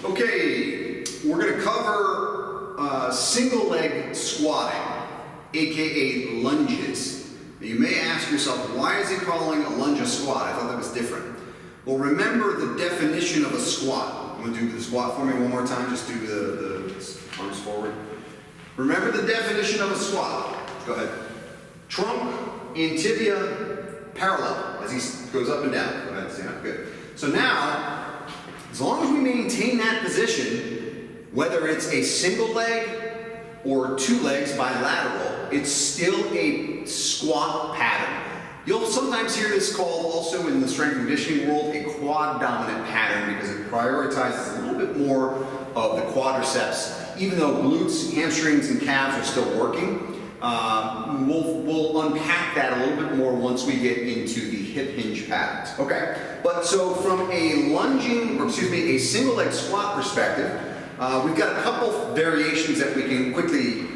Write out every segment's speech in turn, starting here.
Okay, we're going to cover single leg squatting, aka lunges. Now you may ask yourself, why is he calling a lunge a squat? I thought that was different. Well, remember the definition of a squat. I'm going to do the squat for me one more time, just do the arms forward. Remember the definition of a squat. Go ahead. Trunk and tibia parallel as he goes up and down. Go ahead, stand up, good. So now, as long as we maintain that position, whether it's a single leg or two legs bilateral, it's still a squat pattern. You'll sometimes hear this called also in the strength and conditioning world a quad dominant pattern because it prioritizes a little bit more of the quadriceps, even though glutes, hamstrings, and calves are still working. We'll unpack that a little bit more once we get into the hip hinge patterns. Okay, but so from a lunging, or excuse me, a single leg squat perspective, we've got a couple variations that we can quickly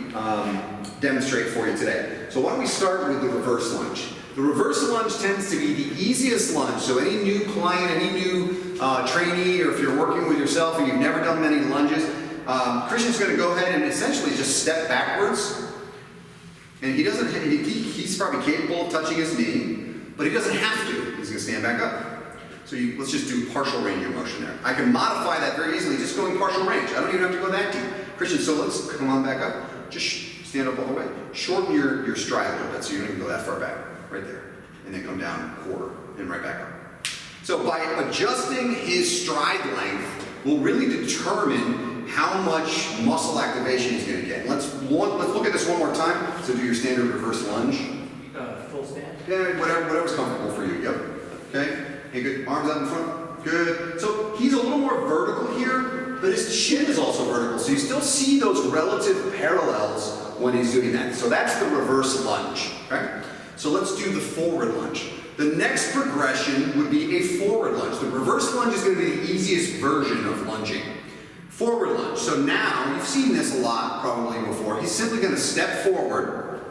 demonstrate for you today. So why don't we start with the reverse lunge? The reverse lunge tends to be the easiest lunge. So any new client, any new trainee, or if you're working with yourself and you've never done many lunges, Christian's going to go ahead and essentially just step backwards. And he doesn't, he's probably capable of touching his knee, but he doesn't have to. He's going to stand back up. So let's just do partial range of motion there. I can modify that very easily, just going partial range. I don't even have to go that deep. Christian, so let's come on back up. Just stand up all the way. Shorten your stride a little bit so you don't even go that far back. Right there. And then come down a quarter and right back up. So by adjusting his stride length, we'll really determine how much muscle activation he's going to get. Let's look at this one more time. So do your standard reverse lunge. Full stand? Yeah, whatever's comfortable for you. Yep. Okay. Hey, good. Arms out in front. Good. So he's a little more vertical here, but his chin is also vertical. So you still see those relative parallels when he's doing that. So that's the reverse lunge. Okay. So let's do the forward lunge. The next progression would be a forward lunge. The reverse lunge is going to be the easiest version of lunging. Forward lunge. So now, you've seen this a lot probably before. He's simply going to step forward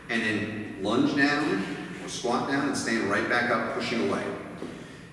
and then lunge down or squat down and stand right back up, pushing away.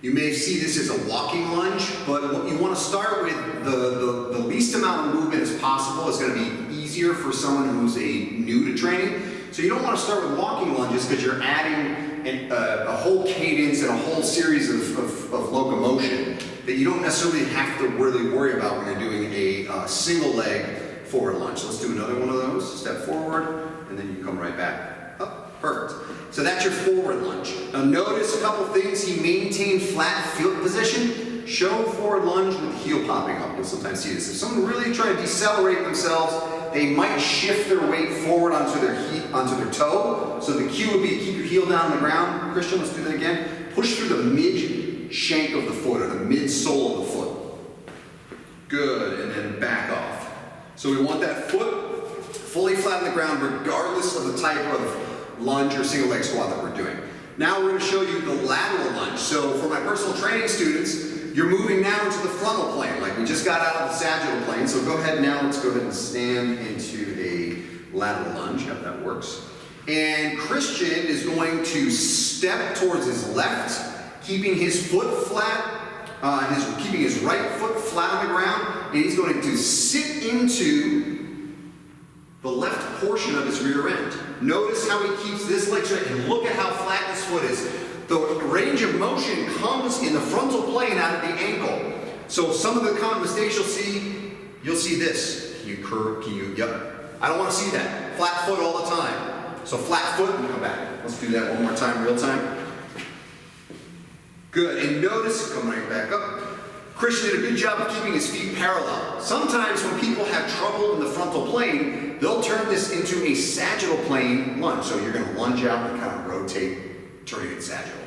You may see this as a walking lunge, but you want to start with the least amount of movement as possible. It's going to be easier for someone who's new to training. So you don't want to start with walking lunges because you're adding a whole cadence and a whole series of locomotion that you don't necessarily have to really worry about when you're doing a single leg forward lunge. So let's do another one of those. Step forward, and then you come right back up. Perfect. So that's your forward lunge. Now notice a couple things. He maintained flat foot position. Show forward lunge with the heel popping up. You'll sometimes see this. If someone really trying to decelerate themselves, they might shift their weight forward onto their toe. So the cue would be keep your heel down on the ground. Christian, let's do that again. Push through the mid shank of the foot or the mid sole of the foot. Good, and then back off. So we want that foot fully flat on the ground regardless of the type of lunge or single leg squat that we're doing. Now we're going to show you the lateral lunge. So for my personal training students, you're moving now into the frontal plane, like we just got out of the sagittal plane. So go ahead now, let's go ahead and stand into a lateral lunge, how that works. And Christian is going to step towards his left, keeping his foot flat, keeping his right foot flat on the ground, and he's going to sit into the left portion of his rear end. Notice how he keeps this leg straight, and look at how flat this foot is. The range of motion comes in the frontal plane out of the ankle. So some of the common mistakes you'll see this. Can you curve? Yep. I don't want to see that. Flat foot all the time. So flat foot and come back. Let's do that one more time, real time. Good. And notice, come right back up. Christian did a good job of keeping his feet parallel. Sometimes when people have trouble in the frontal plane, they'll turn this into a sagittal plane lunge. So you're going to lunge out and kind of rotate, turning it sagittal.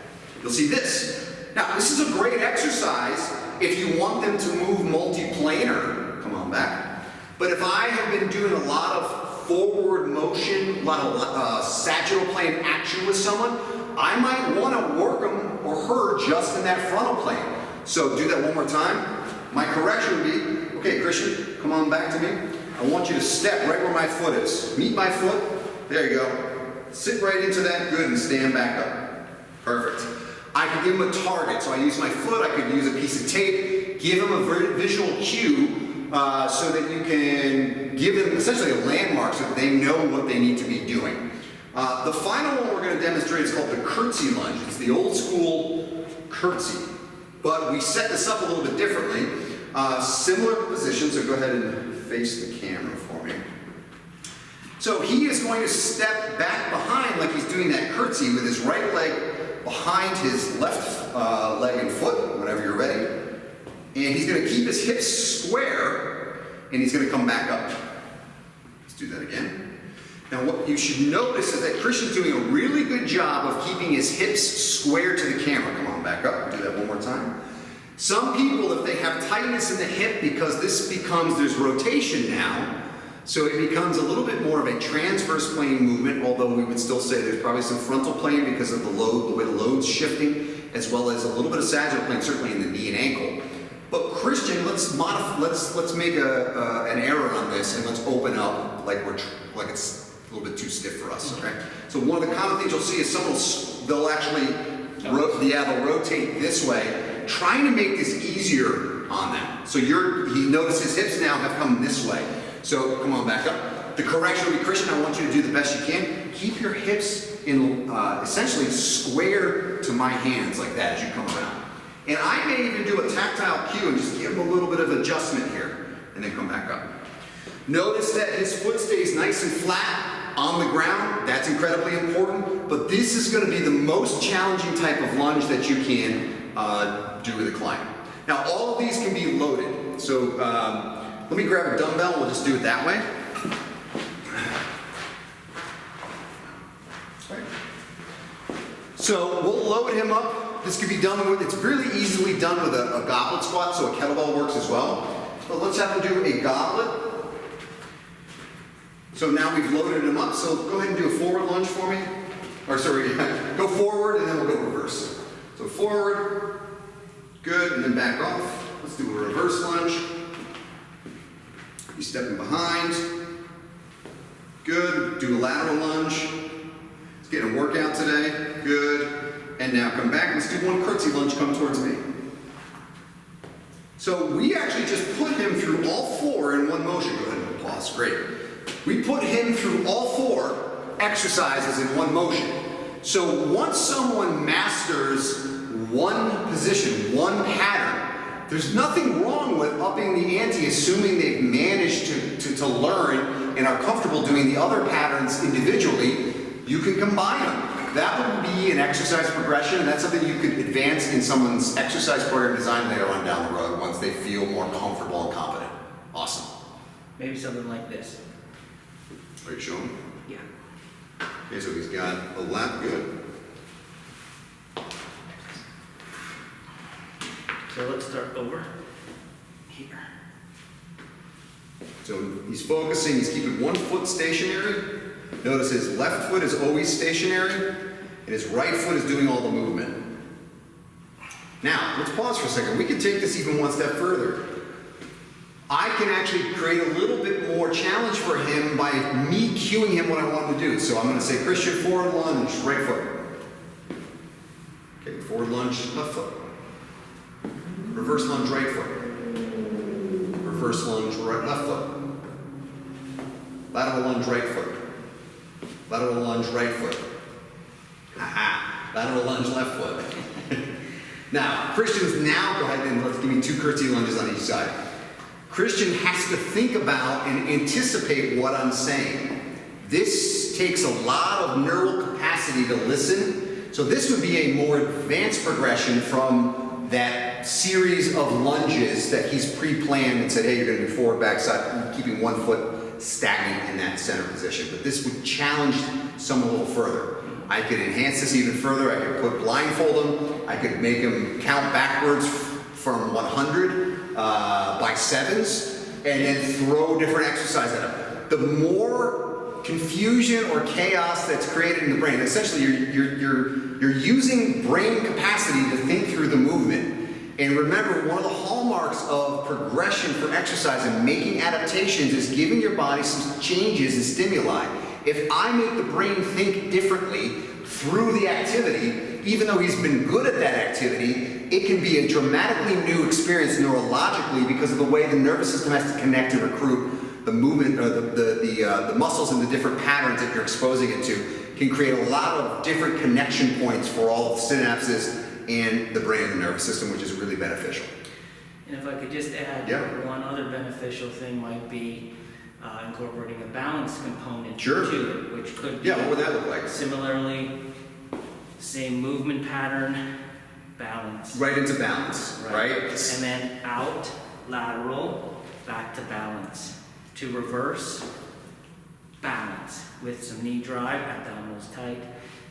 You'll see this. Now, this is a great exercise if you want them to move multiplanar. Come on back. But if I have been doing a lot of forward motion, a lot of sagittal plane action with someone, I might want to work them or her just in that frontal plane. So do that one more time. My correction would be, okay, Christian, come on back to me. I want you to step right where my foot is. Meet my foot. There you go. Sit right into that. Good, and stand back up. Perfect. I could give him a target. So I use my foot. I could use a piece of tape. give them a visual cue so that you can give them essentially a landmark so that they know what they need to be doing. The final one we're going to demonstrate is called the curtsy lunge. It's the old school curtsy, but we set this up a little bit differently. Similar position, so go ahead and face the camera for me. So he is going to step back behind like he's doing that curtsy with his right leg behind his left leg and foot, whenever you're ready. And he's going to keep his hips square, and he's going to come back up. Let's do that again. Now what you should notice is that Christian's doing a really good job of keeping his hips square to the camera. Come on, back up. Do that one more time. Some people, if they have tightness in the hip, because there's rotation now, so it becomes a little bit more of a transverse plane movement, although we would still say there's probably some frontal plane because of the load, the way the load's shifting, as well as a little bit of sagittal plane, certainly in the knee and ankle. But Christian, let's make an error on this, and let's open up like it's a little bit too stiff for us, okay? So one of the common things you'll see is they'll actually they'll rotate this way, trying to make this easier on them. So notice his hips now have come this way. So come on, back up. The correction will be, Christian, I want you to do the best you can. Keep your hips in essentially square to my hands like that as you come around. And I may even do a tactile cue and just give him a little bit of adjustment here, and then come back up. Notice that his foot stays nice and flat on the ground. That's incredibly important, but this is going to be the most challenging type of lunge that you can do with a client. Now, all of these can be loaded. So let me grab a dumbbell. We'll just do it that way. So we'll load him up. This can be done with, it's really easily done with a goblet squat, so a kettlebell works as well. But let's have him do a goblet. So now we've loaded him up, so go ahead and do a forward lunge for me. Or sorry, go forward and then we'll go reverse. So forward, good, and then back off. Let's do a reverse lunge. He's stepping behind. Good, do a lateral lunge. He's getting a workout today, good. And now come back, let's do one curtsy lunge, come towards me. So we actually just put him through all four in one motion. Go ahead and pause, great. We put him through all four exercises in one motion. So once someone masters one position, one pattern, there's nothing wrong with upping the ante, assuming they've managed to learn and are comfortable doing the other patterns individually. You can combine them. That would be an exercise progression, and that's something you could advance in someone's exercise program design later on down the road once they feel more comfortable and confident. Awesome. Maybe something like this. Are you showing? Yeah. Okay, so he's got a lap, good. So let's start over here. So he's focusing, he's keeping one foot stationary. Notice his left foot is always stationary, and his right foot is doing all the movement. Now, let's pause for a second. We can take this even one step further. I can actually create a little bit more challenge for him by me cueing him what I want him to do. So I'm going to say, Christian, forward lunge, right foot. Okay, forward lunge, left foot. Reverse lunge, right foot. Reverse lunge, left foot. Lateral lunge, right foot. Lateral lunge, right foot. Aha. Lateral lunge, left foot. Now, Christian's now, go ahead and let's give me two curtsy lunges on each side. Christian has to think about and anticipate what I'm saying. This takes a lot of neural capacity to listen. So this would be a more advanced progression from that series of lunges that he's pre-planned and said, hey, you're going to do forward, back, side, keeping one foot stagnant in that center position. But this would challenge someone a little further. I could enhance this even further. I could blindfold him. I could make him count backwards from 100 by sevens, and then throw different exercise at him. The more confusion or chaos that's created in the brain, essentially you're using brain capacity to think through the movement. And remember, one of the hallmarks of progression for exercise and making adaptations is giving your body some changes and stimuli. If I make the brain think differently through the activity, even though he's been good at that activity, it can be a dramatically new experience neurologically because of the way the nervous system has to connect and recruit the movement, or the muscles and the different patterns that you're exposing it to can create a lot of different connection points for all of the synapses and the brain and the nervous system, which is really beneficial. And if I could just add, Yeah. one other beneficial thing might be incorporating a balance component Sure. to it, which could be Yeah, what would that look like? similarly, same movement pattern, balance. Right into balance, right? And then out, lateral, back to balance. To reverse, balance with some knee drive, abdominals tight,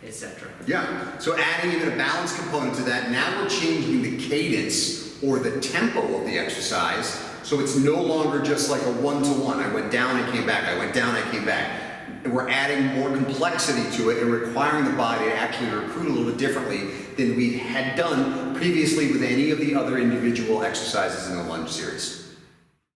etc. Yeah, so adding even a balance component to that, now we're changing the cadence or the tempo of the exercise, so it's no longer just like a one-to-one. I went down, I came back, I went down, I came back. And we're adding more complexity to it and requiring the body to actually recruit a little bit differently than we had done previously with any of the other individual exercises in the lunge series.